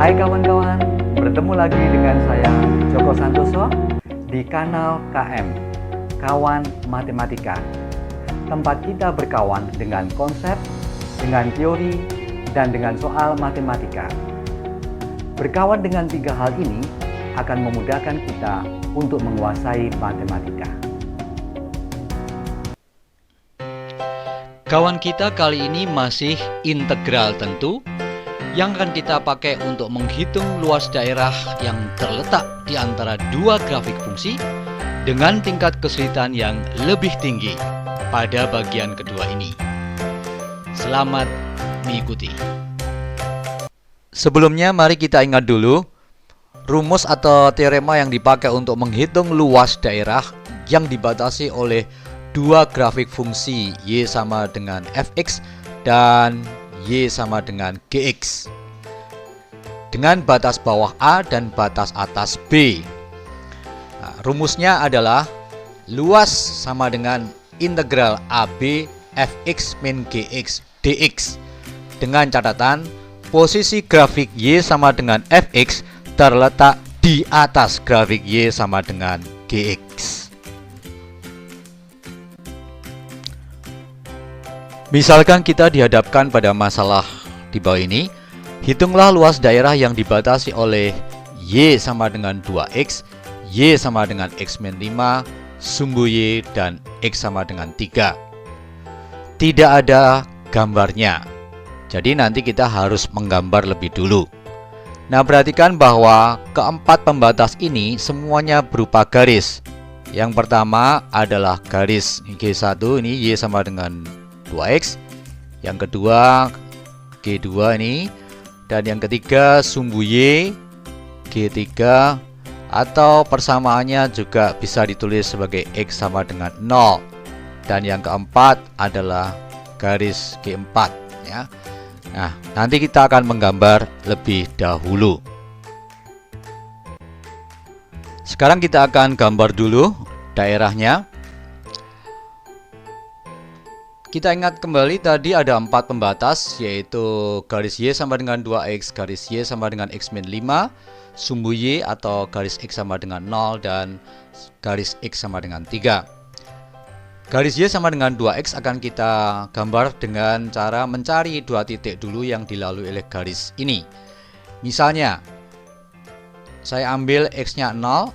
Hai kawan-kawan, bertemu lagi dengan saya Joko Santoso di kanal KM, Kawan Matematika. Tempat kita berkawan dengan konsep, dengan teori, dan dengan soal matematika. Berkawan dengan tiga hal ini akan memudahkan kita untuk menguasai matematika. Kawan kita kali ini masih integral tentu, yang akan kita pakai untuk menghitung luas daerah yang terletak di antara dua grafik fungsi dengan tingkat kesulitan yang lebih tinggi pada bagian kedua ini. Selamat mengikuti. Sebelumnya mari kita ingat dulu rumus atau teorema yang dipakai untuk menghitung luas daerah yang dibatasi oleh dua grafik fungsi y sama dengan fx dan y sama dengan gx dengan batas bawah A dan batas atas B. Nah, rumusnya adalah luas sama dengan integral AB fx min gx dx dengan catatan posisi grafik y sama dengan fx terletak di atas grafik y sama dengan gx. Misalkan kita dihadapkan pada masalah di bawah ini, hitunglah luas daerah yang dibatasi oleh y sama dengan 2x, y sama dengan x min 5, sumbu y, dan x sama dengan 3. Tidak ada gambarnya, jadi nanti kita harus menggambar lebih dulu. Nah, perhatikan bahwa keempat pembatas ini semuanya berupa garis. Yang pertama adalah garis G1, ini y sama dengan 2x, yang kedua G2 ini, dan yang ketiga sumbu y G3, atau persamaannya juga bisa ditulis sebagai x sama dengan 0, dan yang keempat adalah garis G4 ya. Nah, nanti kita akan menggambar lebih dahulu. Sekarang kita akan gambar dulu daerahnya. Kita ingat kembali tadi ada 4 pembatas, yaitu garis y sama dengan 2x, garis y sama dengan x min 5, sumbu y atau garis x sama dengan 0, dan garis x sama dengan 3. Garis y sama dengan 2x akan kita gambar dengan cara mencari 2 titik dulu yang dilalui oleh garis ini. Misalnya, saya ambil x-nya 0,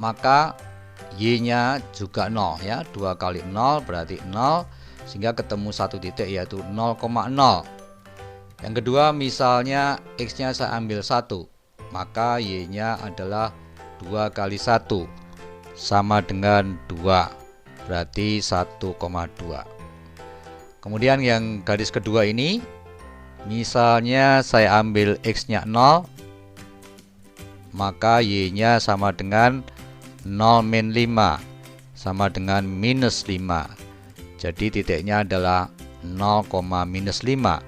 maka y-nya juga 0 ya. 2 kali 0 berarti 0. Sehingga ketemu satu titik yaitu 0,0. Yang kedua, misalnya x-nya saya ambil 1, maka y-nya adalah 2 kali 1 sama dengan 2, berarti 1,2. Kemudian yang garis kedua ini, misalnya saya ambil x-nya 0, maka y-nya sama dengan 0 min 5 sama dengan minus 5. Jadi titiknya adalah 0, minus 5.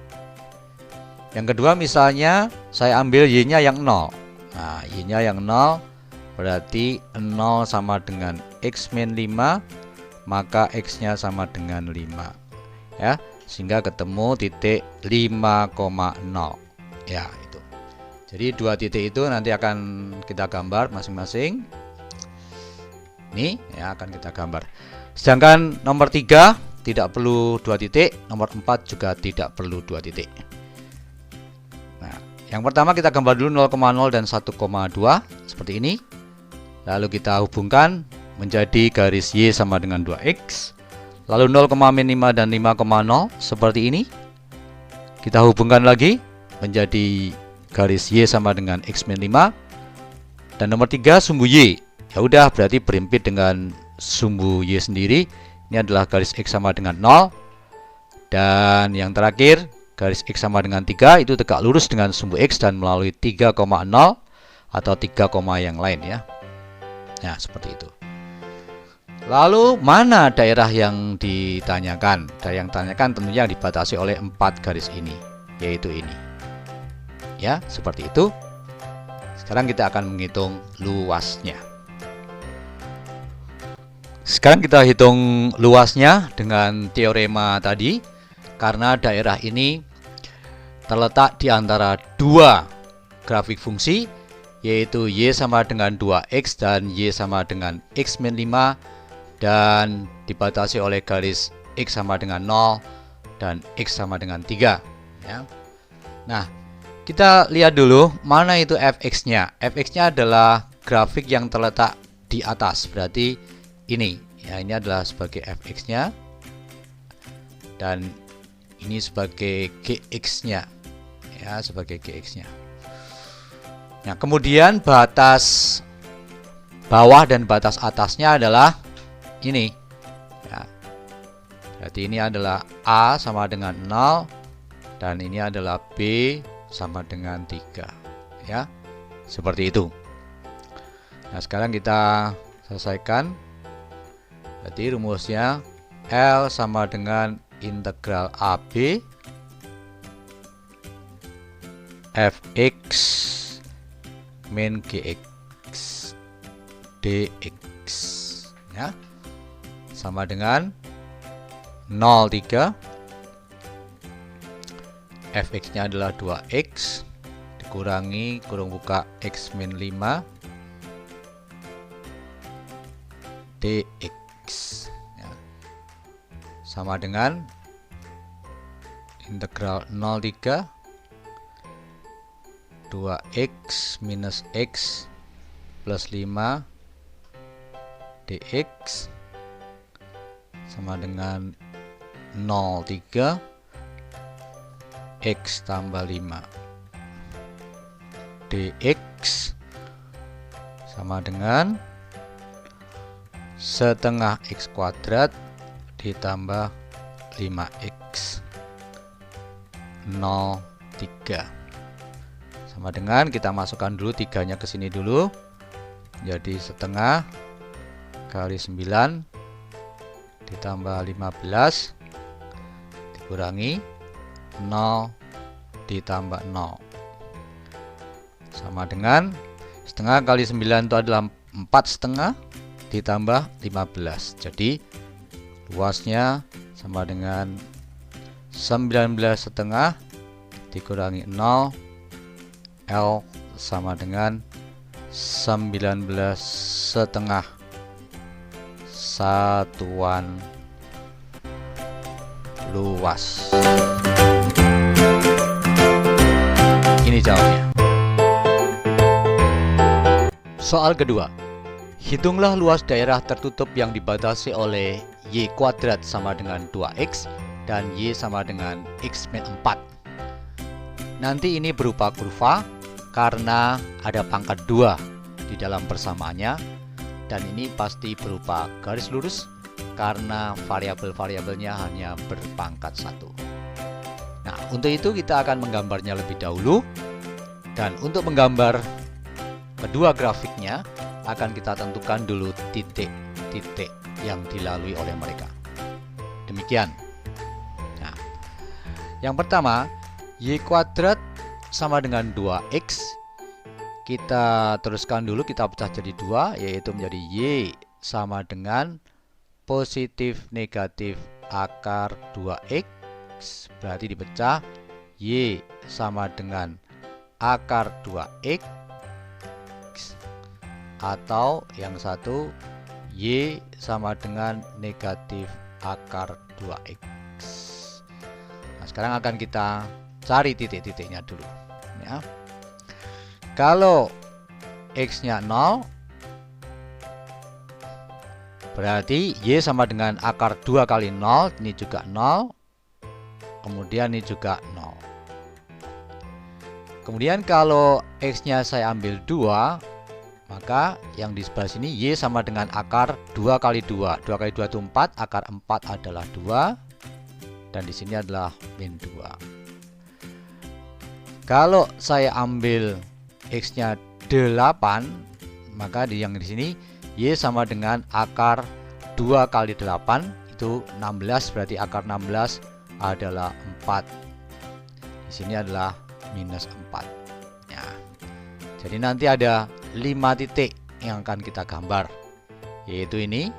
Yang kedua, misalnya saya ambil y-nya yang 0. Nah, y-nya yang 0 berarti 0 sama dengan x min 5, maka x-nya sama dengan 5. Ya, sehingga ketemu titik 5,0. Ya, itu. Jadi dua titik itu nanti akan kita gambar masing-masing. Ini ya akan kita gambar. Sedangkan nomor 3 tidak perlu 2 titik, nomor 4 juga tidak perlu 2 titik. Nah, yang pertama kita gambar dulu 0,0 dan 1,2 seperti ini. Lalu kita hubungkan menjadi garis y sama dengan 2x. Lalu 0, min 5 dan 5,0 seperti ini. Kita hubungkan lagi menjadi garis y sama dengan x min 5. Dan nomor 3 sumbu y. Ya udah, berarti berimpit dengan sumbu y sendiri. Ini adalah garis x sama dengan 0. Dan yang terakhir, garis x sama dengan 3 itu tegak lurus dengan sumbu x dan melalui 3,0 atau 3, yang lain ya. Nah, seperti itu. Lalu mana daerah yang ditanyakan? Daerah yang ditanyakan tentunya dibatasi oleh 4 garis ini, yaitu ini. Ya, seperti itu. Sekarang kita akan menghitung luasnya. Sekarang kita hitung luasnya dengan teorema tadi. Karena daerah ini terletak di antara dua grafik fungsi, yaitu Y sama dengan 2X dan Y sama dengan X min 5, dan dibatasi oleh garis X sama dengan 0 dan X sama dengan 3 ya. Nah, kita lihat dulu mana itu fx-nya. Fx-nya adalah grafik yang terletak di atas, berarti ini ya, ini adalah sebagai fx-nya dan ini sebagai gx-nya ya, sebagai gx-nya. Nah, kemudian batas bawah dan batas atasnya adalah ini ya. Berarti ini adalah A sama dengan 0 dan ini adalah B sama dengan 3 ya. Seperti itu. Nah, sekarang kita selesaikan. Berarti rumusnya L sama dengan integral AB fx min gx dx ya, sama dengan 0,3. fx-nya adalah 2x dikurangi kurung buka x min 5 dx ya, sama dengan integral 0,3 2x minus x plus 5 dx sama dengan 0,3 x tambah 5 dx sama dengan setengah x kuadrat ditambah 5x 0,3 sama dengan, kita masukkan dulu 3-nya ke sini dulu, jadi setengah kali 9 ditambah 15 dikurangi 0 ditambah 0 sama dengan setengah kali 9 itu adalah 4,5 ditambah 15, jadi luasnya sama dengan 19,5 dikurangi 0, L sama dengan 19,5 satuan luas. Ini jawabnya. Soal kedua. Hitunglah luas daerah tertutup yang dibatasi oleh Y kuadrat sama dengan 2X dan Y sama dengan X min 4. Nanti ini berupa kurva karena ada pangkat 2 di dalam persamaannya, dan ini pasti berupa garis lurus karena variabel-variabelnya hanya berpangkat 1. Nah, untuk itu kita akan menggambarnya lebih dahulu, dan untuk menggambar kedua grafiknya akan kita tentukan dulu titik-titik yang dilalui oleh mereka. Demikian. Nah, yang pertama, Y kuadrat sama dengan 2X. Kita teruskan dulu, kita pecah jadi 2, yaitu menjadi Y sama dengan positif negatif akar 2X. Berarti dipecah, Y sama dengan akar 2X, atau yang satu Y sama dengan negatif akar 2X. Nah, sekarang akan kita cari titik-titiknya dulu ya. Kalau X-nya 0, berarti Y sama dengan akar 2 kali 0, ini juga 0, kemudian ini juga 0. Kemudian kalau X-nya saya ambil 2, maka yang di sebelah sini Y sama dengan akar 2 kali 2. 2 kali 2 itu 4, akar 4 adalah 2, dan di sini adalah min 2. Kalau saya ambil X-nya 8, maka yang di sini Y sama dengan akar 2 kali 8, itu 16, berarti akar 16 adalah 4. Di sini adalah minus 4. Ya. Jadi nanti ada 5 titik yang akan kita gambar, yaitu ini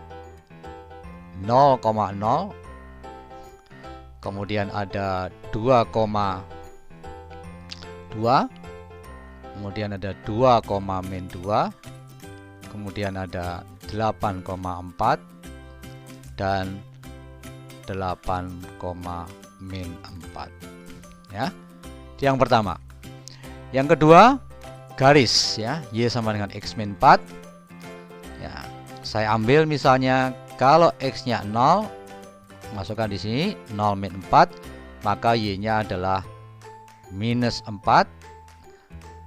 0,0, kemudian ada 2,2, kemudian ada 2,-2, kemudian ada 8,4 dan 8,-4 ya. Itu yang pertama. Yang kedua, garis ya, Y sama dengan X-4 ya. Saya ambil misalnya kalau X-nya 0, masukkan di sini 0-4, maka Y-nya adalah -4.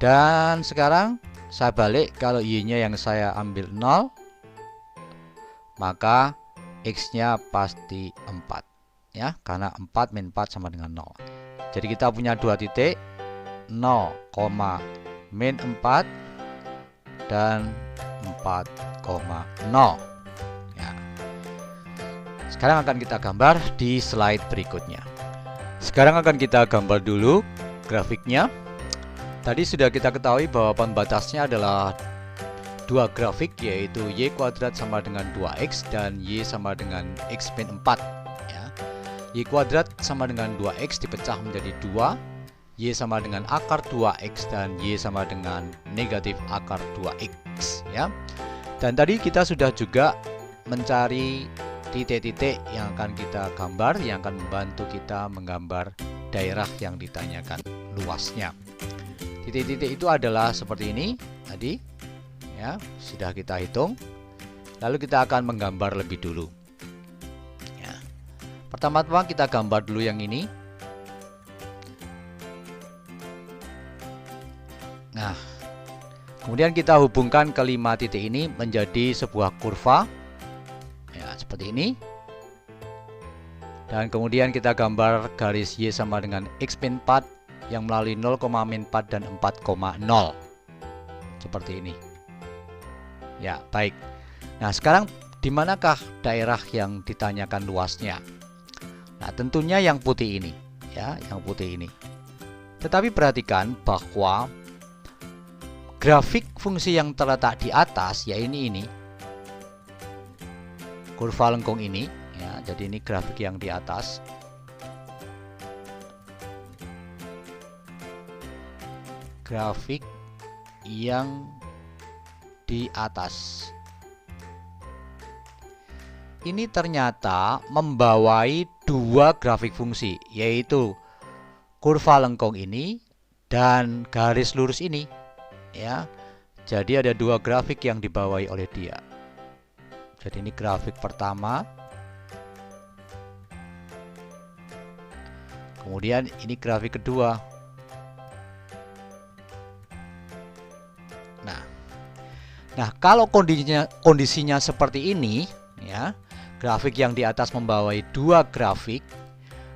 Dan sekarang saya balik, kalau Y-nya yang saya ambil 0, maka X-nya pasti 4 ya, karena 4-4 sama dengan 0. Jadi kita punya dua titik, 0, -4 dan 4,0 ya. Sekarang akan kita gambar di slide berikutnya. Sekarang akan kita gambar dulu grafiknya. Tadi sudah kita ketahui bahwa pembatasnya adalah dua grafik, yaitu Y² sama dengan 2X dan Y sama dengan X-4 ya. Y² sama dengan 2X dipecah menjadi 2, Y sama dengan akar 2X dan Y sama dengan negatif akar 2X ya. Dan tadi kita sudah juga mencari titik-titik yang akan kita gambar, yang akan membantu kita menggambar daerah yang ditanyakan luasnya. Titik-titik itu adalah seperti ini tadi ya, sudah kita hitung. Lalu kita akan menggambar lebih dulu ya. Pertama-tama kita gambar dulu yang ini. Nah, kemudian kita hubungkan kelima titik ini menjadi sebuah kurva ya, seperti ini. Dan kemudian kita gambar garis Y sama dengan X-4 yang melalui 0,-4 dan 4,0 seperti ini ya. Baik, nah sekarang di manakah daerah yang ditanyakan luasnya? Nah tentunya yang putih ini ya, yang putih ini. Tetapi perhatikan bahwa grafik fungsi yang terletak di atas, ya ini kurva lengkung ini ya, jadi ini grafik yang di atas. Grafik yang di atas ini ternyata membawai dua grafik fungsi, yaitu kurva lengkung ini dan garis lurus ini ya. Jadi ada dua grafik yang dibawahi oleh dia. Jadi ini grafik pertama, kemudian ini grafik kedua. Nah, kalau kondisinya seperti ini ya, grafik yang di atas membawahi dua grafik,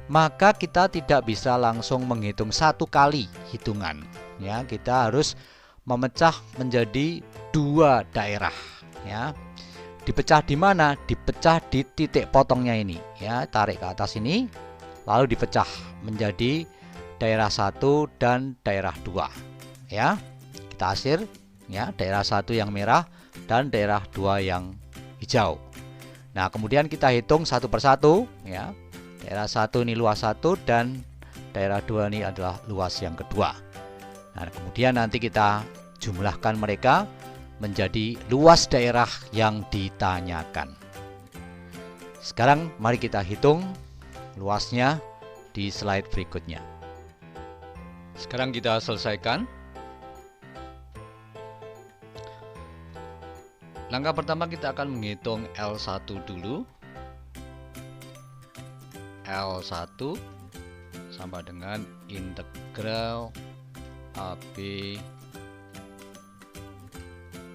maka kita tidak bisa langsung menghitung satu kali hitungan ya. Kita harus memecah menjadi dua daerah ya. Dipecah di mana? Dipecah di titik potongnya ini ya. Tarik ke atas ini, lalu dipecah menjadi daerah 1 dan daerah 2 ya. Kita asir ya, daerah 1 yang merah dan daerah 2 yang hijau. Nah, kemudian kita hitung satu persatu ya. Daerah 1 ini luas 1 dan daerah 2 ini adalah luas yang kedua. Nah, kemudian nanti kita jumlahkan mereka menjadi luas daerah yang ditanyakan. Sekarang mari kita hitung luasnya di slide berikutnya. Sekarang kita selesaikan. Langkah pertama kita akan menghitung L1 dulu. L1 sama dengan integral AB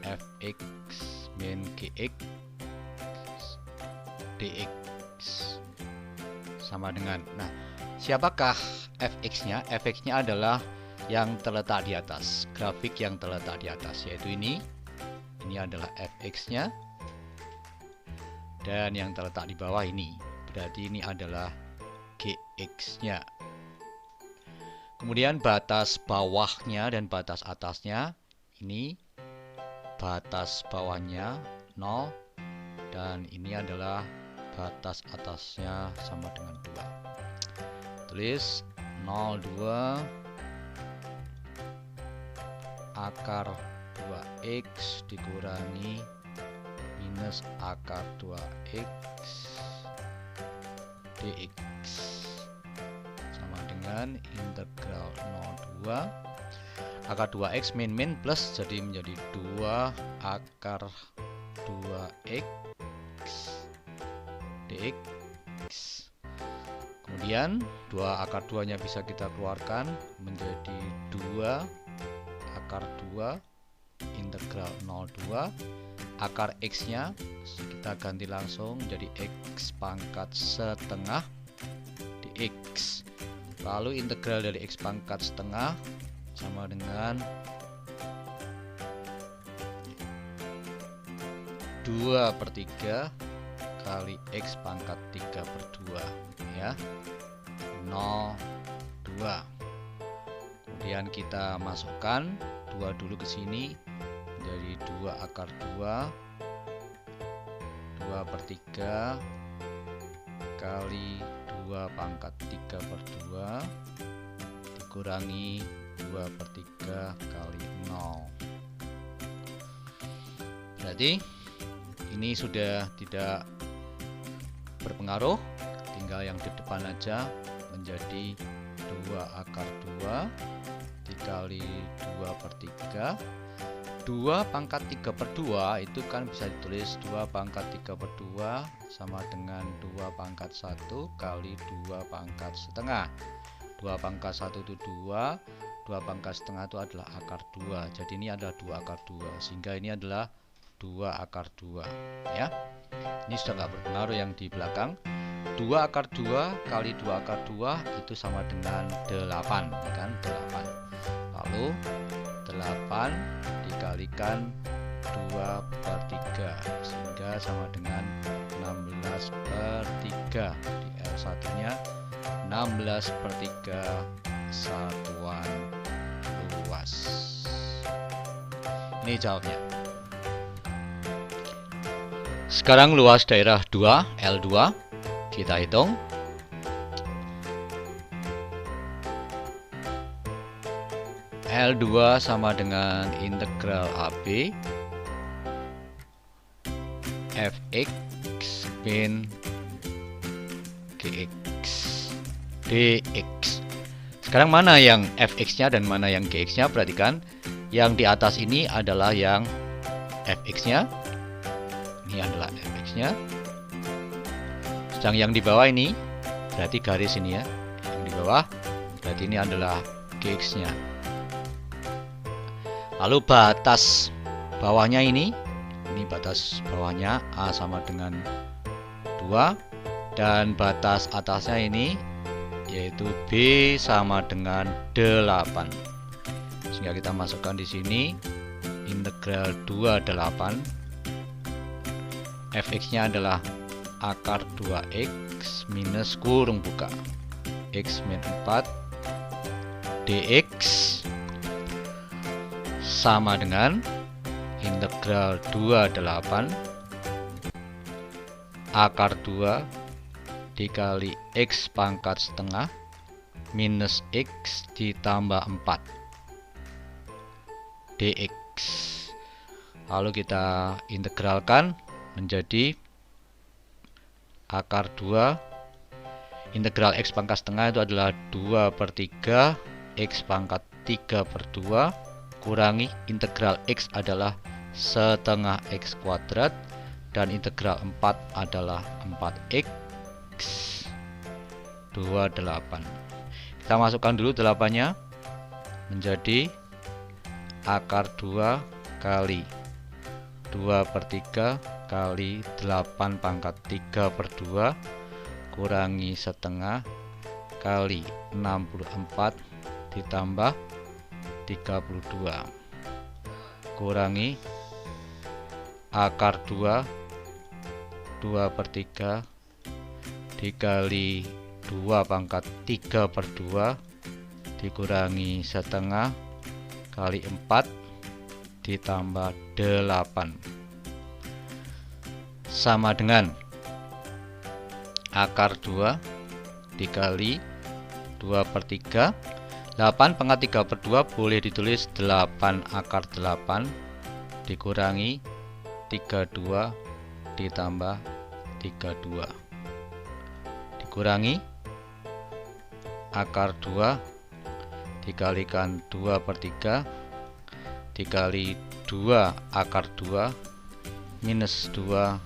fx min gx dx sama dengan, nah siapakah fx-nya? Fx-nya adalah yang terletak di atas, grafik yang terletak di atas, yaitu ini adalah fx-nya, dan yang terletak di bawah ini, berarti ini adalah gx-nya. Kemudian batas bawahnya dan batas atasnya, ini batas bawahnya 0 dan ini adalah batas atasnya sama dengan 2. Tulis 0,2 akar 2x dikurangi minus akar 2x dx sama dengan integral 02 akar 2x min plus jadi menjadi 2 akar 2x dx. Kemudian 2 akar 2 nya bisa kita keluarkan menjadi 2 akar 2 integral 02 akar x nya kita ganti langsung jadi x pangkat setengah dx. Lalu integral dari x pangkat setengah sama dengan 2/3 kali x pangkat 3/2 ya, 0,2. Kemudian kita masukkan 2 dulu ke sini jadi 2 akar 2 2/3 kali 2 pangkat 3/2 dikurangi 2/3 kali 0. Berarti ini sudah tidak berpengaruh, tinggal yang di depan aja menjadi 2 akar 2 dikali 2/3. 2 pangkat 3/2 itu kan bisa ditulis 2 pangkat 3/2 sama dengan 2 pangkat 1 kali 2 pangkat setengah. 2 pangkat 1 itu 2, 2 pangkat setengah itu adalah akar 2. Jadi ini adalah 2 akar 2, sehingga ini adalah 2 akar 2 ya. Ini sudah nggak berpengaruh yang di belakang. 2 akar 2 kali 2 akar 2 itu sama dengan 8 kan, 8. Lalu 8 dikalikan 2/3 sehingga sama dengan 16/3. Di L1 nya 16/3 satuan luas. Ini jawabnya. Sekarang luas daerah 2 L2 kita hitung. L2 sama dengan integral AB fx min gx dx. Sekarang mana yang fx-nya dan mana yang gx-nya? Perhatikan, yang di atas ini adalah yang fx-nya. Ini adalah fx-nya. Sedang yang di bawah ini berarti garis ini ya. Yang di bawah berarti ini adalah gx-nya. Lalu batas bawahnya ini batas bawahnya A sama dengan 2 dan batas atasnya ini yaitu B sama dengan 8. Sehingga kita masukkan di sini integral 28 fx-nya adalah akar 2x minus kurung buka x min 4 dx sama dengan integral 28 akar 2 dikali x pangkat setengah minus x ditambah 4 dx. Lalu kita integralkan menjadi akar 2 integral x pangkat setengah itu adalah 2/3 x pangkat 3/2 kurangi integral x adalah setengah x kuadrat dan integral 4 adalah 4x 28. Kita masukkan dulu 8-nya menjadi akar 2 kali 2/3 kali 8 pangkat 3/2 kurangi setengah kali 64 ditambah 32 kurangi akar 2 2/3 dikali 2 pangkat 3/2 dikurangi setengah kali 4 ditambah 8 sama dengan akar 2 dikali 2/3. 8 pangkat 3/2 boleh ditulis 8 akar 8 dikurangi 32 ditambah 32 dikurangi akar 2 dikalikan 2/3 dikali 2 akar 2 minus 2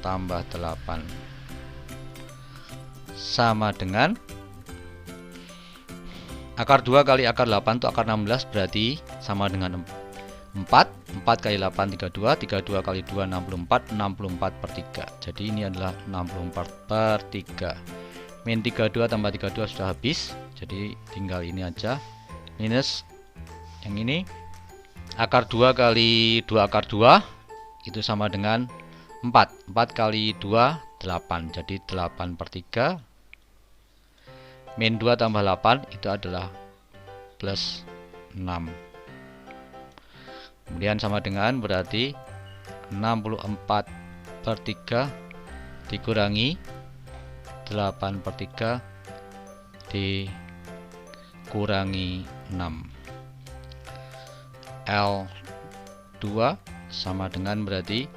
tambah 8 sama dengan akar 2 kali akar 8 itu akar 16, berarti sama dengan 4 kali 8 32 kali 2 64 64/3. Jadi ini adalah 64/3. Min 32 tambah 32 sudah habis, jadi tinggal ini aja minus yang ini. Akar 2 kali 2 akar 2 itu sama dengan 4 kali 2 8, jadi 8/3 min 2 tambah 8 itu adalah plus 6. Kemudian sama dengan berarti 64/3 dikurangi 8/3 dikurangi 6. L2 sama dengan berarti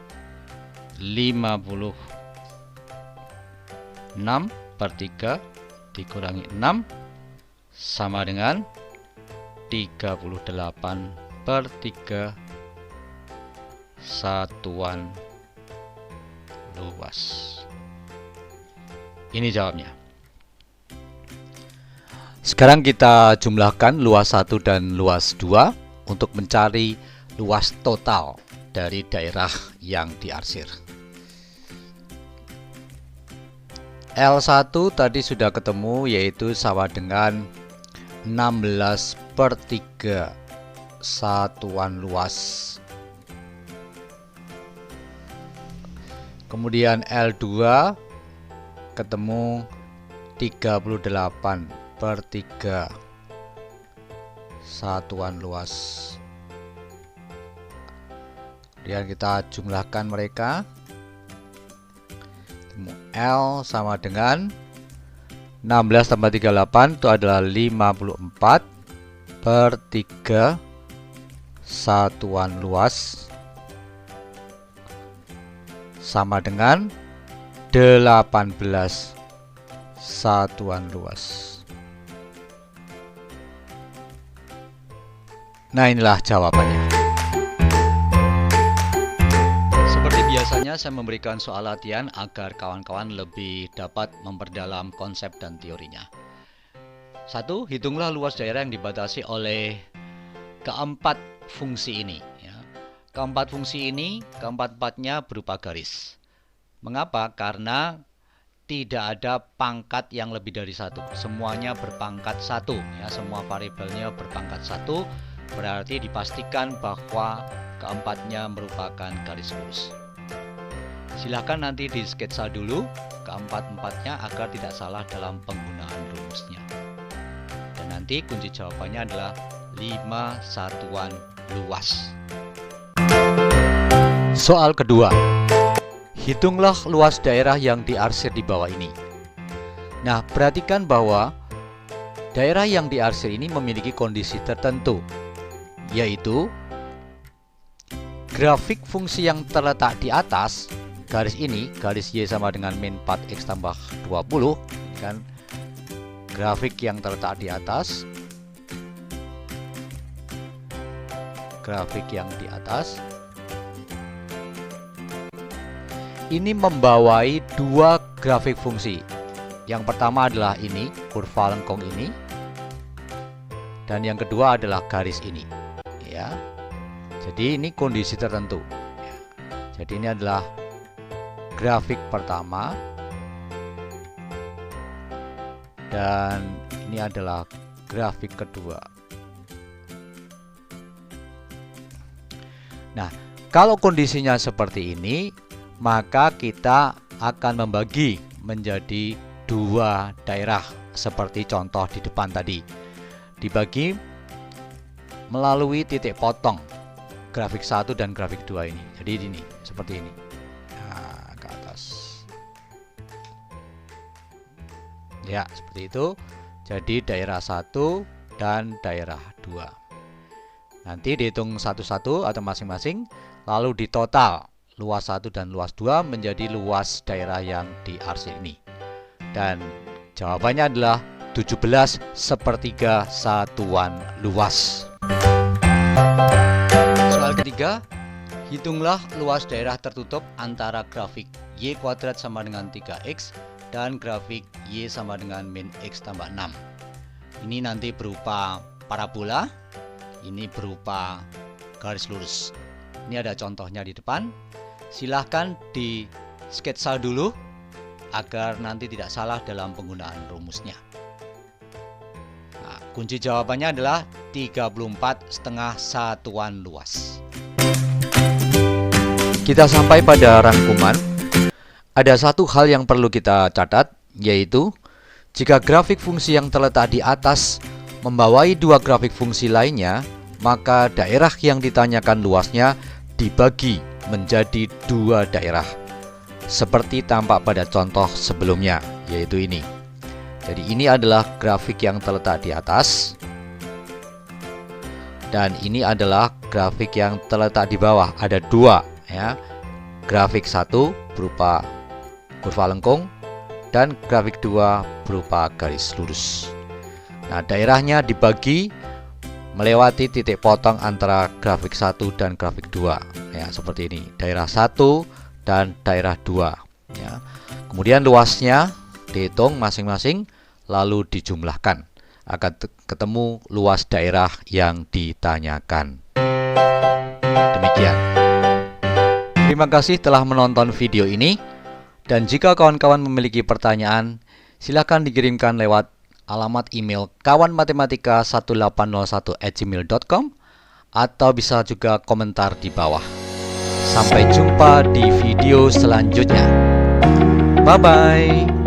56/3 dikurangi 6 sama dengan 38/3 satuan luas. Ini jawabnya. Sekarang kita jumlahkan luas 1 dan luas 2 untuk mencari luas total dari daerah yang diarsir. L1 tadi sudah ketemu, yaitu sama dengan 16/3 satuan luas. Kemudian L2 ketemu 38/3 satuan luas. Kemudian kita jumlahkan mereka. L sama dengan 16 tambah 38 itu adalah 54/3 satuan luas sama dengan 18 satuan luas. Nah, inilah jawabannya. Biasanya saya memberikan soal latihan agar kawan-kawan lebih dapat memperdalam konsep dan teorinya. 1. Hitunglah luas daerah yang dibatasi oleh keempat fungsi ini. Keempat fungsi ini, keempat-empatnya berupa garis. Mengapa? Karena tidak ada pangkat yang lebih dari 1. Semuanya berpangkat 1. Semua variabelnya berpangkat 1. Berarti dipastikan bahwa keempatnya merupakan garis lurus. Silahkan nanti di sketsa dulu keempat-empatnya agar tidak salah dalam penggunaan rumusnya. Dan nanti kunci jawabannya adalah 5 satuan luas. Soal kedua. Hitunglah luas daerah yang diarsir di bawah ini. Nah, perhatikan bahwa daerah yang diarsir ini memiliki kondisi tertentu, yaitu grafik fungsi yang terletak di atas garis ini, garis Y sama dengan min 4x tambah 20, kan grafik yang terletak di atas, grafik yang di atas ini membawai dua grafik fungsi. Yang pertama adalah ini, kurva lengkung ini, dan yang kedua adalah garis ini, ya. Jadi ini kondisi tertentu. Jadi ini adalah grafik pertama dan ini adalah grafik kedua. Nah, kalau kondisinya seperti ini, maka kita akan membagi menjadi dua daerah seperti contoh di depan tadi. Dibagi melalui titik potong grafik 1 dan grafik 2 ini. Jadi ini seperti ini. Nah, ke atas. Ya, seperti itu. Jadi daerah 1 dan daerah 2. Nanti dihitung satu-satu atau masing-masing, lalu ditotal luas 1 dan luas 2 menjadi luas daerah yang diarsir ini. Dan jawabannya adalah 17/3 satuan luas. Soal ketiga, hitunglah luas daerah tertutup antara grafik Y kuadrat sama dengan 3X dan grafik Y sama dengan min X tambah 6. Ini nanti berupa parabola, ini berupa garis lurus. Ini ada contohnya di depan. Silahkan di sketsa dulu agar nanti tidak salah dalam penggunaan rumusnya. Nah, kunci jawabannya adalah 34,5 satuan luas. Kita sampai pada rangkuman. Ada satu hal yang perlu kita catat, yaitu jika grafik fungsi yang terletak di atas membawai dua grafik fungsi lainnya, maka daerah yang ditanyakan luasnya dibagi menjadi dua daerah, seperti tampak pada contoh sebelumnya, yaitu ini. Jadi ini adalah grafik yang terletak di atas, dan ini adalah grafik yang terletak di bawah. Ada dua, ya. Grafik satu berupa kurva lengkung, dan grafik 2 berupa garis lurus. Nah, daerahnya dibagi melewati titik potong antara grafik 1 dan grafik 2, ya, seperti ini. Daerah 1 dan daerah 2, ya. Kemudian luasnya dihitung masing-masing lalu dijumlahkan akan ketemu luas daerah yang ditanyakan. Demikian. Terima kasih telah menonton video ini. Dan jika kawan-kawan memiliki pertanyaan, silakan dikirimkan lewat alamat email kawanmatematika1801@gmail.com atau bisa juga komentar di bawah. Sampai jumpa di video selanjutnya. Bye-bye.